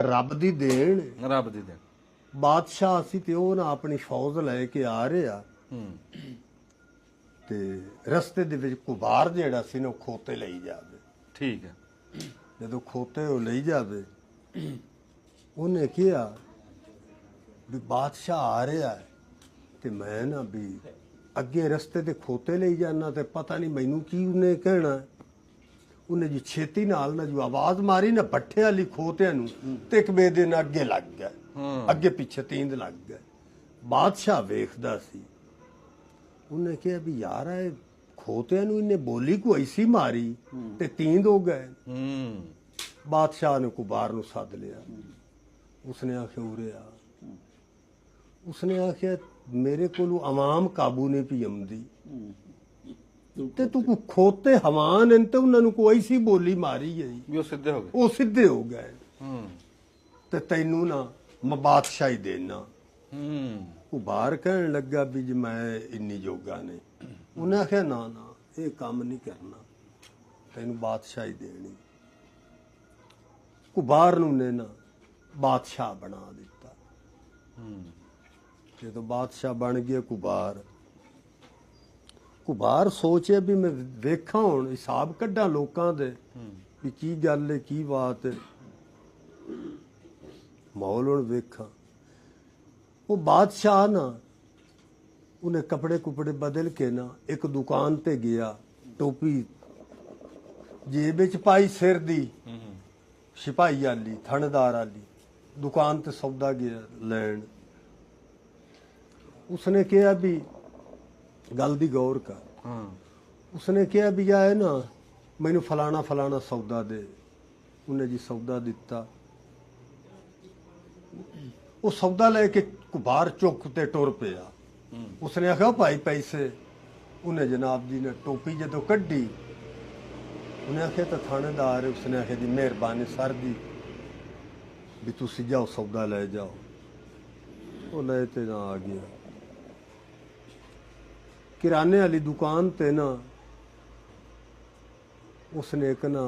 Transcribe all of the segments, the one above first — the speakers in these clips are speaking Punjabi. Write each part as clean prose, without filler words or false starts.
ਰੱਬ ਦੀ ਦੇਣ ਰੱਬ ਦੀ ਦੇਣ। ਬਾਦਸ਼ਾਹ ਸੀ ਤੇ ਉਹ ਨਾ ਆਪਣੀ ਫੌਜ ਲੈ ਕੇ ਆ ਰਿਹਾ ਤੇ ਰਸਤੇ ਦੇ ਵਿੱਚ ਕੁਬਾਰ ਜਿਹੜਾ ਸੀ ਨਾ ਉਹ ਖੋਤੇ ਲਈ ਜਾਵੇ। ਠੀਕ ਹੈ। ਜਦੋਂ ਖੋਤੇ ਉਹ ਲਈ ਜਾਵੇ ਉਹਨੇ ਕਿਹਾ ਵੀ ਬਾਦਸ਼ਾਹ ਆ ਰਿਹਾ ਹੈ ਤੇ ਮੈਂ ਨਾ ਵੀ ਅੱਗੇ ਰਸਤੇ ਤੇ ਖੋਤੇ ਲਈ ਜਾਣਾ ਤੇ ਪਤਾ ਨਹੀਂ ਮੈਨੂੰ ਕੀ ਉਹਨੇ ਕਹਿਣਾ। ਉਹਨੇ ਜੀ ਛੇਤੀ ਨਾਲ ਨਾ ਜੋ ਆਵਾਜ਼ ਮਾਰੀ ਨਾ ਭੱਠੇ ਵਾਲੀ ਖੋਤਿਆਂ ਨੂੰ ਤੇ ਇੱਕ ਬੇਦੇ ਨਾਲ ਅੱਗੇ ਲੱਗ ਗਿਆ, ਅੱਗੇ ਪਿੱਛੇ ਤੀਂਦ ਲੱਗ ਗਿਆ। ਬਾਦਸ਼ਾਹ ਵੇਖਦਾ ਸੀ, ਉਹਨੇ ਕਿਹਾ ਵੀ ਯਾਰ ਇਹ ਖੋਤਿਆਂ ਨੂੰ ਇਹਨੇ ਬੋਲੀ ਕੋਈ ਐਸੀ ਮਾਰੀ ਤੇ ਤੀਂਦ ਹੋ ਗਏ। ਬਾਦਸ਼ਾਹ ਨੇ ਕੁਬਾਰ ਨੂੰ ਸੱਦ ਲਿਆ। ਉਸਨੇ ਆਖਿਆ ਉਰੇ ਆ। ਉਸਨੇ ਆਖਿਆ ਮੇਰੇ ਕੋਲ ਆਵਾਮ ਕਾਬੂ ਨਹੀਂ ਪਈ ਆਉਂਦੀ ਤੇ ਤੂੰ ਖੋਤੇ ਹਵਾਨ ਤੇ ਉਹਨਾਂ ਨੂੰ ਕੋਈ ਐਸੀ ਬੋਲੀ ਮਾਰੀ ਹੈ ਵੀ ਉਹ ਸਿੱਧੇ ਹੋ ਗਏ। ਉਹ ਸਿੱਧੇ ਹੋ ਗਏ ਤੇ ਤੈਨੂੰ ਨਾ ਮੈਂ ਬਾਦਸ਼ਾਹੀ ਦੇਣਾ। ਉਹ ਬਾਹਰ ਕਹਿਣ ਲੱਗਾ ਵੀ ਜੇ ਮੈਂ ਇੰਨੀ ਜੋਗਾ ਨੇ। ਉਹਨੇ ਆਖਿਆ ਨਾ ਨਾ ਇਹ ਕੰਮ ਨਹੀਂ ਕਰਨਾ, ਤੈਨੂੰ ਬਾਦਸ਼ਾਹੀ ਦੇਣੀ। ਕੁਬਾਰ ਨੂੰ ਨੇ ਨਾ ਬਾਦਸ਼ਾਹ ਬਣਾ ਦਿੱਤਾ। ਜਦੋਂ ਬਾਦਸ਼ਾਹ ਬਣ ਗਿਆ ਕੁਬਾਰ ਸੋਚਿਆ ਵੀ ਮੈਂ ਵੇਖਾਂ ਹੁਣ ਹਿਸਾਬ ਕੱਢਾਂ ਲੋਕਾਂ ਦੇ ਵੀ ਕੀ ਗੱਲ ਹੈ ਕੀ ਬਾਤ ਹੈ, ਮਾਹੌਲ ਹੁਣ ਵੇਖਾਂ। ਉਹ ਬਾਦਸ਼ਾਹ ਨਾ ਉਹਨੇ ਕੱਪੜੇ ਕੁਪੜੇ ਬਦਲ ਕੇ ਨਾ ਇੱਕ ਦੁਕਾਨ ਤੇ ਗਿਆ, ਟੋਪੀ ਜੇਬ ਵਿੱਚ ਪਾਈ, ਸਿਰ ਦੀ ਸਿਪਾਹੀ ਵਾਲੀ ਥਾਣੇਦਾਰ ਵਾਲੀ, ਦੁਕਾਨ ਤੇ ਸੌਦਾ ਗਿਆ ਲੈਣ। ਉਸਨੇ ਕਿਹਾ ਵੀ ਗੱਲ ਦੀ ਗੌਰ ਕਰ। ਉਸਨੇ ਕਿਹਾ ਵੀ ਆ ਨਾ ਮੈਨੂੰ ਫਲਾਣਾ ਫਲਾਣਾ ਸੌਦਾ ਦੇ। ਉਹਨੇ ਜੀ ਸੌਦਾ ਦਿੱਤਾ। ਉਹ ਸੌਦਾ ਲੈ ਕੇ ਕੁਬਾਰ ਚੁੱਕ ਤੇ ਟੁਰ ਪਿਆ। ਉਸਨੇ ਆਖਿਆ ਭਾਈ ਪੈਸੇ। ਉਹਨੇ ਜਨਾਬ ਜੀ ਨੇ ਟੋਪੀ ਜਦੋਂ ਕੱਢੀ, ਉਹਨੇ ਆਖਿਆ ਤਾਂ ਥਾਣੇਦਾਰ। ਉਸਨੇ ਆਖਿਆ ਜੀ ਮਿਹਰਬਾਨੀ ਸਰ ਜੀ ਵੀ ਤੁਸੀਂ ਜਾਓ ਸੌਦਾ ਲੈ ਜਾਓ। ਉਹ ਲੈ ਤੇ ਨਾ ਆ ਗਿਆ। किराने वाली दुकान ते ना उसने एक ना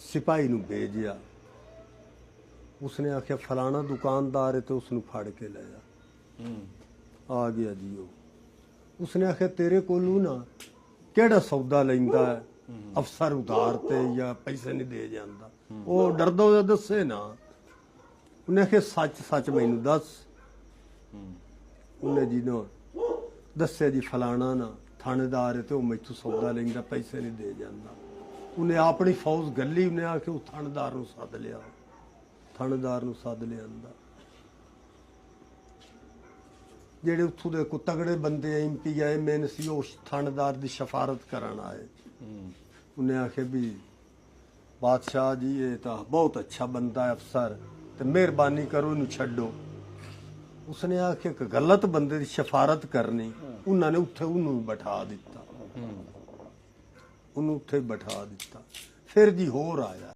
सिपाही नूं भेजिया। उसने आख्या फलाना दुकानदार है तो उसनूं फड़ के ले जा। आ गया जी वो। उसने आख्या तेरे कोलों ना केड़ा सौदा लैंदा है, अफसर उधार ते या पैसे नहीं दे जांदा। वो डरदा होया दसे ना। उन्हें आख्या सच सच मैनूं दस। उन्हें जी ना ਦੱਸਿਆ ਜੀ ਫਲਾਣਾ ਨਾ ਥਾਣੇਦਾਰ ਹੈ ਤੇ ਉਹ ਮੈਥੋਂ ਸੌਦਾ ਲੈਂਦਾ, ਪੈਸੇ ਨਹੀਂ ਦੇ ਜਾਂਦਾ। ਉਹਨੇ ਆਪਣੀ ਫੌਜ ਗੱਲੀ, ਉਹਨੇ ਆ ਕੇ ਉਹ ਥਾਣੇਦਾਰ ਨੂੰ ਸੱਦ ਲਿਆ। ਥਾਣੇਦਾਰ ਨੂੰ ਸੱਦ ਲਿਆਂਦਾ। ਜਿਹੜੇ ਉੱਥੋਂ ਦੇ ਕੋ ਤਗੜੇ ਬੰਦੇ MP MN ਸੀ ਉਹ ਥਾਣੇਦਾਰ ਦੀ ਸ਼ਫਾਰਤ ਕਰਨ ਆਏ। ਉਹਨੇ ਆਖਿਆ ਵੀ ਬਾਦਸ਼ਾਹ ਜੀ ਇਹ ਤਾਂ ਬਹੁਤ ਅੱਛਾ ਬੰਦਾ ਹੈ ਅਫਸਰ, ਤੇ ਮਿਹਰਬਾਨੀ ਕਰੋ ਇਹਨੂੰ ਛੱਡੋ। ਉਸਨੇ ਆਖਿਆ ਕਿ ਗਲਤ ਬੰਦੇ ਦੀ ਸ਼ਫਾਰਤ ਕਰਨੀ। ਉਹਨਾਂ ਨੇ ਉੱਥੇ ਉਹਨੂੰ ਬਿਠਾ ਦਿੱਤਾ। ਉਹਨੂੰ ਉੱਥੇ ਬਿਠਾ ਦਿੱਤਾ। ਫਿਰ ਜੀ ਹੋਰ ਆਇਆ।